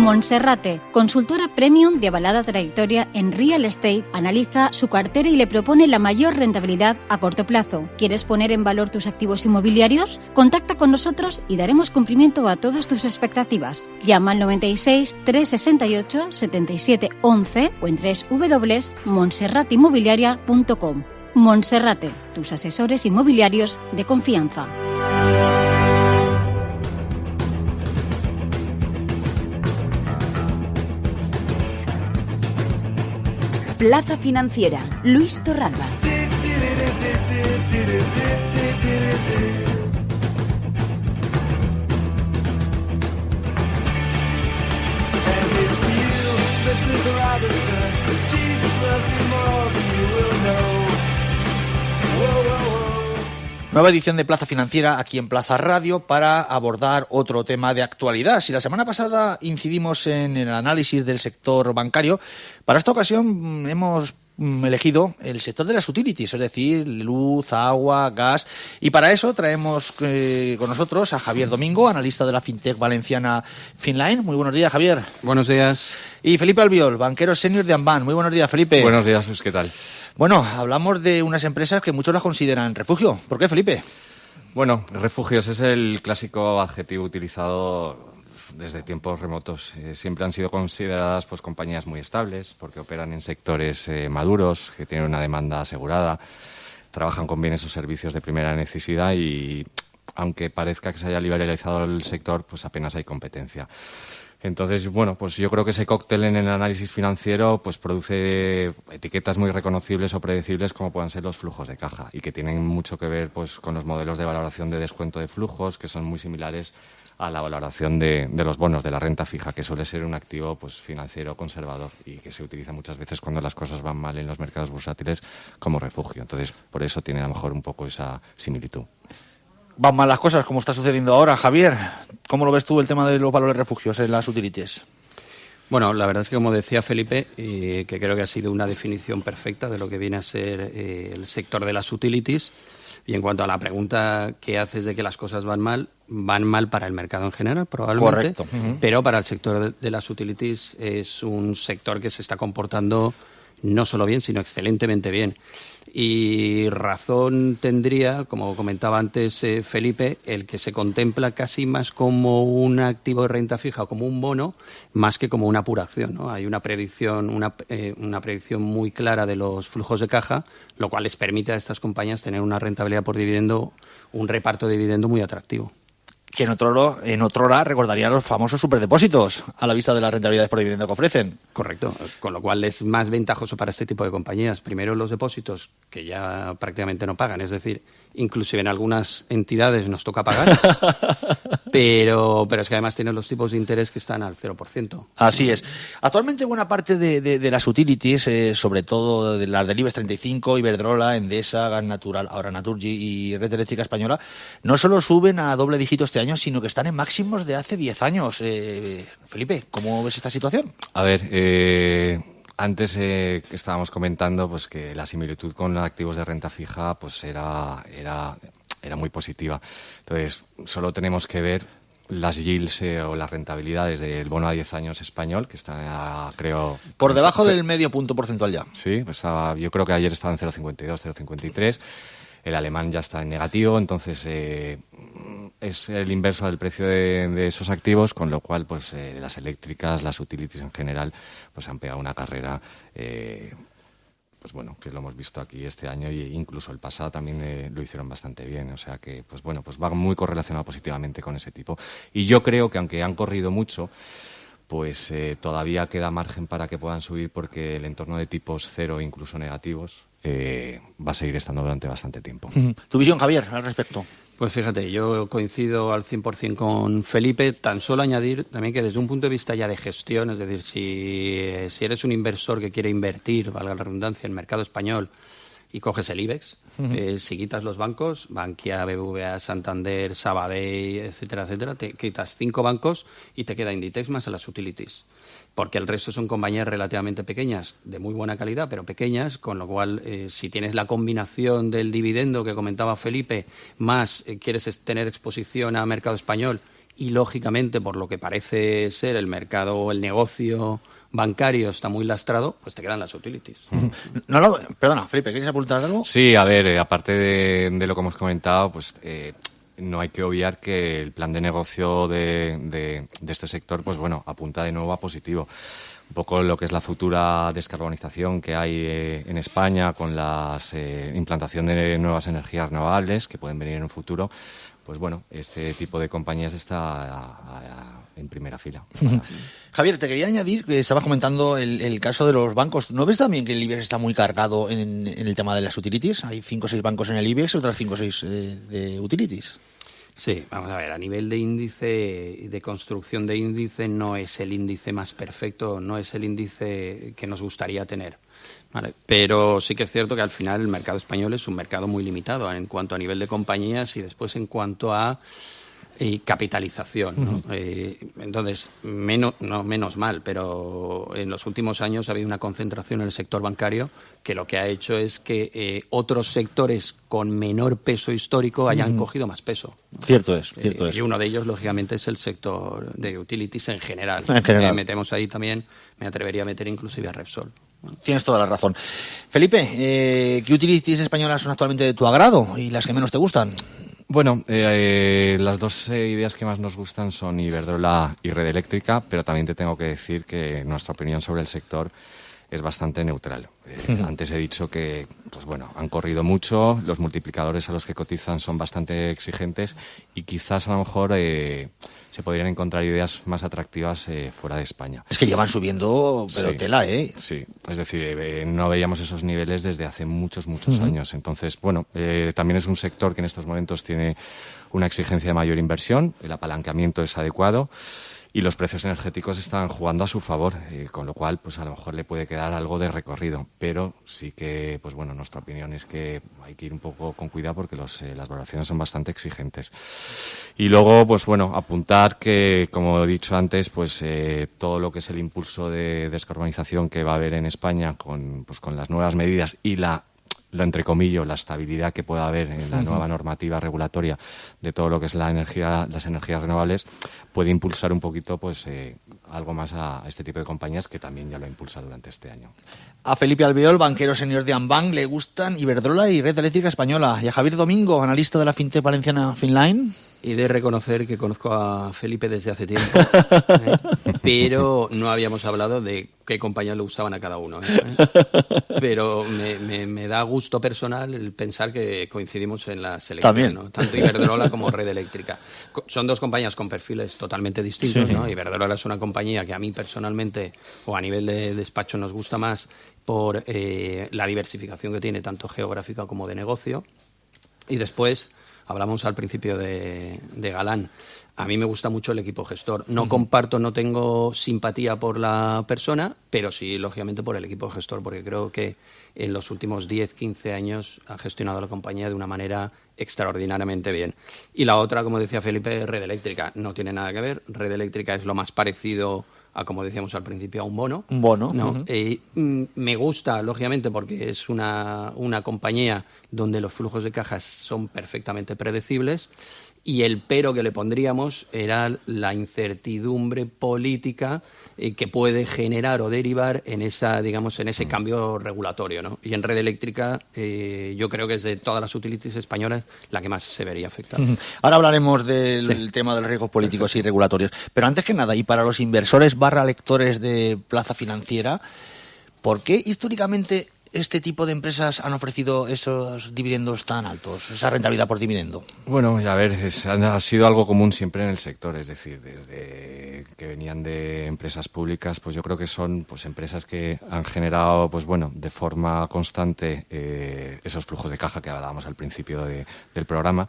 Monserrate, consultora premium de avalada trayectoria en real estate, analiza su cartera y le propone la mayor rentabilidad a corto plazo. ¿Quieres poner en valor tus activos inmobiliarios? Contacta con nosotros y daremos cumplimiento a todas tus expectativas. Llama al 96 368 77 11 o en www.monserrateinmobiliaria.com. Monserrate, tus asesores inmobiliarios de confianza. Plaza Financiera, Luis Torralba. Nueva edición de Plaza Financiera aquí en Plaza Radio para abordar otro tema de actualidad. Si la semana pasada incidimos en el análisis del sector bancario, para esta ocasión hemos elegido el sector de las utilities, es decir, luz, agua, gas, y para eso traemos con nosotros a Javier Domingo, analista de la fintech valenciana Finline. Muy buenos días, Javier. Buenos días. Y Felipe Albiol, banquero senior de Amban. Muy buenos días, Felipe. Buenos días, Luis, ¿qué tal? Bueno, hablamos de unas empresas que muchos las consideran refugio. ¿Por qué, Felipe? Bueno, refugios es el clásico adjetivo utilizado desde tiempos remotos. Siempre han sido consideradas pues compañías muy estables porque operan en sectores maduros, que tienen una demanda asegurada, trabajan con bienes o servicios de primera necesidad y, aunque parezca que se haya liberalizado el sector, pues apenas hay competencia. Entonces, bueno, pues yo creo que ese cóctel en el análisis financiero pues produce etiquetas muy reconocibles o predecibles como puedan ser los flujos de caja y que tienen mucho que ver pues con los modelos de valoración de descuento de flujos que son muy similares a la valoración de los bonos de la renta fija, que suele ser un activo pues financiero conservador y que se utiliza muchas veces cuando las cosas van mal en los mercados bursátiles como refugio. Entonces, por eso tiene a lo mejor un poco esa similitud. Van mal las cosas, como está sucediendo ahora. Javier, ¿cómo lo ves tú el tema de los valores refugios en las utilities? Bueno, la verdad es que, como decía Felipe, que creo que ha sido una definición perfecta de lo que viene a ser el sector de las utilities. Y en cuanto a la pregunta que haces de que las cosas van mal para el mercado en general, probablemente. Correcto. Pero para el sector de las utilities es un sector que se está comportando no solo bien, sino excelentemente bien. Y razón tendría, como comentaba antes Felipe, el que se contempla casi más como un activo de renta fija o como un bono, más que como una pura acción, ¿no? Hay una predicción muy clara de los flujos de caja, lo cual les permite a estas compañías tener una rentabilidad por dividendo, un reparto de dividendo muy atractivo. Que en otrora recordarían los famosos superdepósitos a la vista de las rentabilidades por dividendo que ofrecen. Correcto, con lo cual es más ventajoso para este tipo de compañías. Primero, los depósitos, que ya prácticamente no pagan, es decir, inclusive en algunas entidades nos toca pagar, pero es que además tienen los tipos de interés que están al 0%. Así es. Actualmente buena parte de las utilities, sobre todo de las del IBEX 35, Iberdrola, Endesa, Gas Natural, ahora Naturgy y Red Eléctrica Española, no solo suben a doble dígito este año, sino que están en máximos de hace 10 años. Felipe, ¿cómo ves esta situación? A ver, antes que estábamos comentando pues que la similitud con activos de renta fija pues era muy positiva. Entonces, solo tenemos que ver las yields o las rentabilidades del bono a 10 años español, que está, creo... Por debajo del medio punto porcentual ya. Sí, pues yo creo que ayer estaba en 0,52, 0,53. El alemán ya está en negativo, entonces es el inverso del precio de esos activos, con lo cual pues las eléctricas, las utilities en general, pues han pegado una carrera, pues bueno, que lo hemos visto aquí este año e incluso el pasado también lo hicieron bastante bien, o sea que pues bueno, pues va muy correlacionado positivamente con ese tipo. Y yo creo que aunque han corrido mucho, pues todavía queda margen para que puedan subir porque el entorno de tipos cero, incluso negativos, va a seguir estando durante bastante tiempo. ¿Tu visión, Javier, al respecto? Pues fíjate, yo coincido al 100% con Felipe. Tan solo añadir también que desde un punto de vista ya de gestión, es decir, si eres un inversor que quiere invertir, valga la redundancia, en el mercado español y coges el IBEX, si quitas los bancos, Bankia, BBVA, Santander, Sabadell, etcétera, te quitas 5 bancos y te queda Inditex más a las utilities. Porque el resto son compañías relativamente pequeñas, de muy buena calidad, pero pequeñas, con lo cual, si tienes la combinación del dividendo que comentaba Felipe, más quieres tener exposición a mercado español y lógicamente por lo que parece ser el mercado o el negocio bancario está muy lastrado, pues te quedan las utilities. Perdona, Felipe, ¿quieres apuntar algo? Sí, a ver, aparte de lo que hemos comentado, pues no hay que obviar que el plan de negocio de este sector, pues bueno, apunta de nuevo a positivo. Un poco lo que es la futura descarbonización que hay en España con la implantación de nuevas energías renovables que pueden venir en un futuro, pues bueno, este tipo de compañías está en primera fila. Javier, te quería añadir que estabas comentando el caso de los bancos. ¿No ves también que el IBEX está muy cargado en el tema de las utilities? Hay 5 o 6 bancos en el IBEX y otras 5 o 6 de utilities. Sí, vamos a ver, a nivel de índice y de construcción de índice no es el índice más perfecto, no es el índice que nos gustaría tener. Vale, pero sí que es cierto que al final el mercado español es un mercado muy limitado en cuanto a nivel de compañías y después en cuanto a capitalización, ¿no? Entonces, menos mal, pero en los últimos años ha habido una concentración en el sector bancario que lo que ha hecho es que otros sectores con menor peso histórico hayan cogido más peso. Cierto es. Y uno de ellos, lógicamente, es el sector de utilities en general. Metemos ahí también, me atrevería a meter inclusive a Repsol. Tienes toda la razón. Felipe, ¿qué utilities españolas son actualmente de tu agrado y las que menos te gustan? Bueno, las dos ideas que más nos gustan son Iberdrola y Red Eléctrica, pero también te tengo que decir que nuestra opinión sobre el sector es bastante neutral. Antes he dicho que, pues bueno, han corrido mucho, los multiplicadores a los que cotizan son bastante exigentes y quizás a lo mejor se podrían encontrar ideas más atractivas fuera de España. Es que llevan subiendo, pero sí, tela, ¿eh? Sí, es decir, no veíamos esos niveles desde hace muchos años. Entonces, bueno, también es un sector que en estos momentos tiene una exigencia de mayor inversión, el apalancamiento es adecuado y los precios energéticos están jugando a su favor, con lo cual, pues a lo mejor le puede quedar algo de recorrido. Pero sí que, pues bueno, nuestra opinión es que hay que ir un poco con cuidado porque las valoraciones son bastante exigentes. Y luego, pues bueno, apuntar que, como he dicho antes, pues todo lo que es el impulso de descarbonización que va a haber en España con las nuevas medidas y la entrecomillo, la estabilidad que pueda haber en la nueva normativa regulatoria de todo lo que es las energías renovables, puede impulsar un poquito pues algo más a este tipo de compañías que también ya lo ha impulsado durante este año. A Felipe Albiol, banquero senior de Ambank, le gustan Iberdrola y Red Eléctrica Española. Y a Javier Domingo, analista de la fintech valenciana Finline. Y de reconocer que conozco a Felipe desde hace tiempo, pero no habíamos hablado de qué compañías le gustaban a cada uno. Pero me da gusto personal el pensar que coincidimos en la selección, ¿no? Tanto Iberdrola como Red Eléctrica. Son dos compañías con perfiles totalmente distintos, ¿no? Iberdrola es una compañía que a mí personalmente, o a nivel de despacho, nos gusta más por la diversificación que tiene, tanto geográfica como de negocio. Y después hablamos al principio de Galán. A mí me gusta mucho el equipo gestor. No comparto, no tengo simpatía por la persona, pero sí, lógicamente, por el equipo gestor, porque creo que en los últimos 10, 15 años ha gestionado la compañía de una manera extraordinariamente bien. Y la otra, como decía Felipe, Red Eléctrica. No tiene nada que ver. Red Eléctrica es lo más parecido a, como decíamos al principio, a un bono. Un bono. ¿No? Me gusta, lógicamente, porque es una compañía donde los flujos de cajas son perfectamente predecibles y el pero que le pondríamos era la incertidumbre política que puede generar o derivar en esa, digamos, en ese cambio regulatorio, ¿no? Y en Red Eléctrica yo creo que es de todas las utilities españolas la que más se vería afectada. Ahora hablaremos del tema de los riesgos políticos y regulatorios. Pero antes que nada, y para los inversores / lectores de Plaza Financiera, ¿por qué históricamente este tipo de empresas han ofrecido esos dividendos tan altos, esa rentabilidad por dividendo? Bueno, a ver, ha sido algo común siempre en el sector, es decir, desde que venían de empresas públicas, pues yo creo que son pues empresas que han generado, pues bueno, de forma constante esos flujos de caja que hablábamos al principio del programa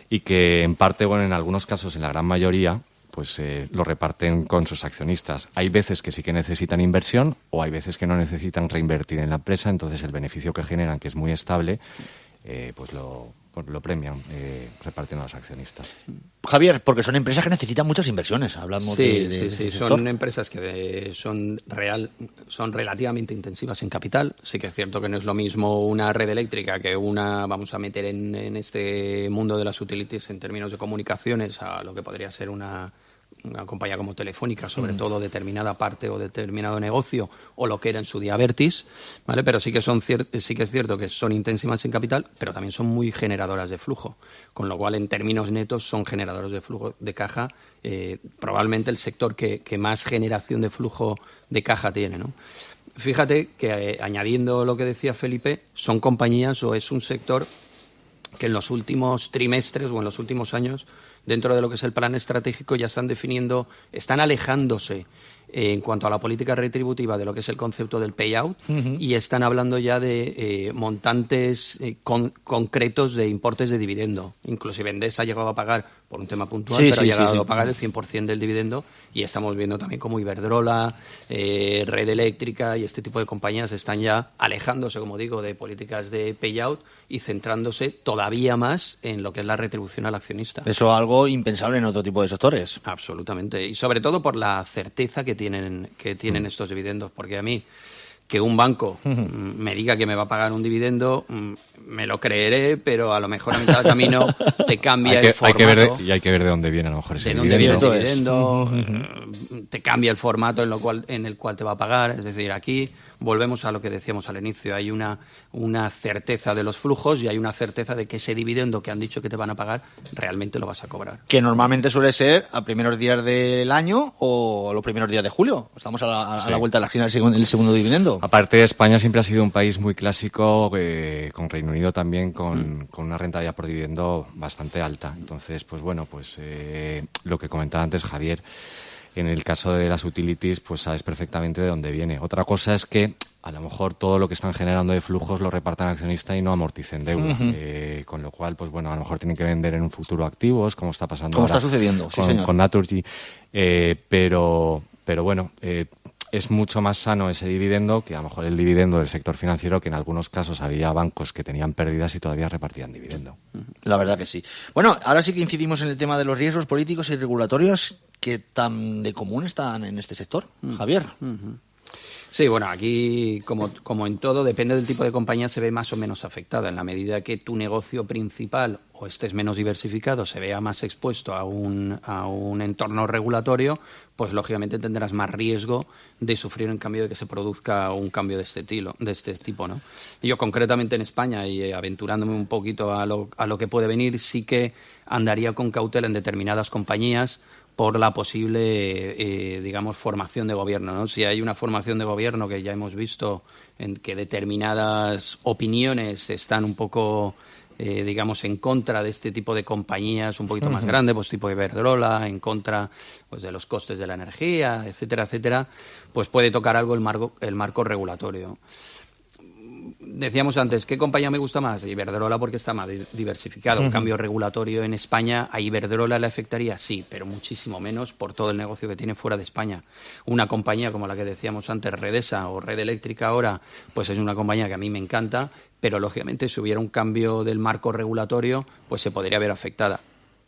y que en parte, bueno, en algunos casos, en la gran mayoría, pues lo reparten con sus accionistas. Hay veces que sí que necesitan inversión o hay veces que no necesitan reinvertir en la empresa, entonces el beneficio que generan, que es muy estable, pues lo premian repartiendo a los accionistas. Javier, porque son empresas que necesitan muchas inversiones. Hablamos de sí. Son empresas que son relativamente intensivas en capital. Sí que es cierto que no es lo mismo una red eléctrica que vamos a meter en este mundo de las utilities en términos de comunicaciones a lo que podría ser una compañía como Telefónica, sobre todo determinada parte o determinado negocio, o lo que era en su día Vertis, ¿vale? Pero sí que es cierto que son intensivas en capital, pero también son muy generadoras de flujo, con lo cual en términos netos son generadores de flujo de caja, probablemente el sector que más generación de flujo de caja tiene, ¿no? Fíjate que añadiendo lo que decía Felipe, son compañías o es un sector que en los últimos trimestres o en los últimos años, dentro de lo que es el plan estratégico, ya están alejándose en cuanto a la política retributiva de lo que es el concepto del payout y están hablando ya de montantes concretos de importes de dividendo. Inclusive Endesa ha llegado a pagar, por un tema puntual, ha llegado a pagar el 100% del dividendo, y estamos viendo también como Iberdrola, Red Eléctrica y este tipo de compañías están ya alejándose, como digo, de políticas de payout y centrándose todavía más en lo que es la retribución al accionista. Eso es algo impensable en otro tipo de sectores. Absolutamente. Y sobre todo por la certeza que tienen estos dividendos. Porque a mí, que un banco me diga que me va a pagar un dividendo, me lo creeré, pero a lo mejor a mitad del camino te cambia el formato. Hay que ver de dónde viene a lo mejor ese dividendo. De dónde viene el dividendo, te cambia el formato en el cual te va a pagar. Es decir, aquí volvemos a lo que decíamos al inicio. Hay una certeza de los flujos y hay una certeza de que ese dividendo que han dicho que te van a pagar realmente lo vas a cobrar. Que normalmente suele ser a primeros días del año o a los primeros días de julio. Estamos a la vuelta de la esquina del segundo dividendo. Aparte, España siempre ha sido un país muy clásico, con Reino Unido también, con una rentabilidad por dividendo bastante alta. Entonces, pues bueno, lo que comentaba antes Javier, en el caso de las utilities, pues sabes perfectamente de dónde viene. Otra cosa es que a lo mejor todo lo que están generando de flujos lo repartan al accionista y no amorticen deuda. Con lo cual, pues bueno, a lo mejor tienen que vender en un futuro activos, como está pasando ahora. Como está sucediendo, sí, señor. Con Naturgy. Pero bueno, es mucho más sano ese dividendo que a lo mejor el dividendo del sector financiero, que en algunos casos había bancos que tenían pérdidas y todavía repartían dividendo. La verdad que sí. Bueno, ahora sí que incidimos en el tema de los riesgos políticos y regulatorios que tan de común están en este sector, Javier. Sí, bueno, aquí, como en todo, depende del tipo de compañía, se ve más o menos afectada. En la medida que tu negocio principal o estés menos diversificado, se vea más expuesto a un entorno regulatorio, pues lógicamente tendrás más riesgo de sufrir en cambio de que se produzca un cambio de este tipo, ¿no? Y yo concretamente en España, y aventurándome un poquito a lo que puede venir, sí que andaría con cautela en determinadas compañías por la posible, formación de gobierno, ¿no? Si hay una formación de gobierno que ya hemos visto en que determinadas opiniones están un poco, en contra de este tipo de compañías un poquito más grandes, pues tipo Iberdrola, en contra pues de los costes de la energía, etcétera, pues puede tocar algo el marco regulatorio. Decíamos antes, ¿qué compañía me gusta más? Iberdrola, porque está más diversificado. Un cambio regulatorio en España, ¿a Iberdrola le afectaría? Sí, pero muchísimo menos por todo el negocio que tiene fuera de España. Una compañía como la que decíamos antes, Redesa o Red Eléctrica ahora, pues es una compañía que a mí me encanta, pero lógicamente si hubiera un cambio del marco regulatorio, pues se podría ver afectada.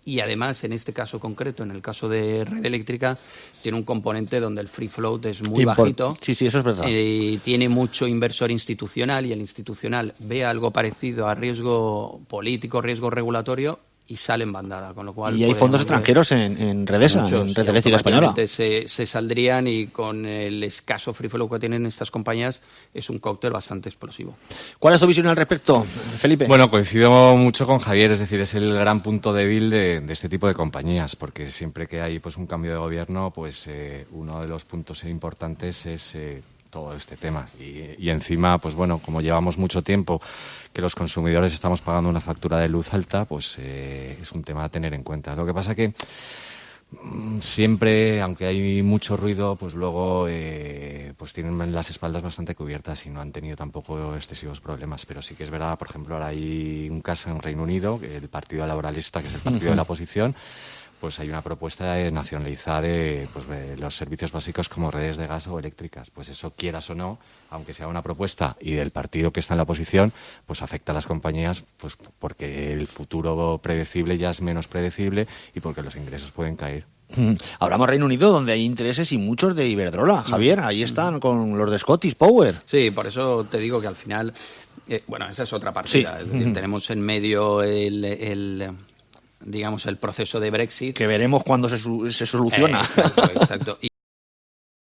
Y además, en este caso concreto, en el caso de Red Eléctrica, tiene un componente donde el free float es muy bajito. Sí, eso es verdad. Tiene mucho inversor institucional y el institucional ve algo parecido a riesgo político, riesgo regulatorio y sale en bandada, con lo cual... Y hay fondos extranjeros en Redesa, en Red Eléctrica Española. Se saldrían y con el escaso free flow que tienen estas compañías es un cóctel bastante explosivo. ¿Cuál es tu visión al respecto, Felipe? Bueno, coincido mucho con Javier, es decir, es el gran punto débil de este tipo de compañías, porque siempre que hay pues un cambio de gobierno, pues uno de los puntos importantes es... todo este tema y encima, pues bueno, como llevamos mucho tiempo que los consumidores estamos pagando una factura de luz alta, pues es un tema a tener en cuenta. Lo que pasa que siempre, aunque hay mucho ruido, pues luego pues tienen las espaldas bastante cubiertas y no han tenido tampoco excesivos problemas. Pero sí que es verdad, por ejemplo, ahora hay un caso en Reino Unido, el Partido Laboralista, que es el partido de la oposición, pues hay una propuesta de nacionalizar los servicios básicos como redes de gas o eléctricas. Pues eso, quieras o no, aunque sea una propuesta y del partido que está en la oposición, pues afecta a las compañías, pues porque el futuro predecible ya es menos predecible y porque los ingresos pueden caer. Hablamos Reino Unido, donde hay intereses y muchos de Iberdrola. Javier, ahí están con los de Scottish Power. Sí, por eso te digo que al final, esa es otra partida. Sí. Es decir, tenemos en medio el proceso de Brexit. Que veremos cuándo se soluciona. Exacto.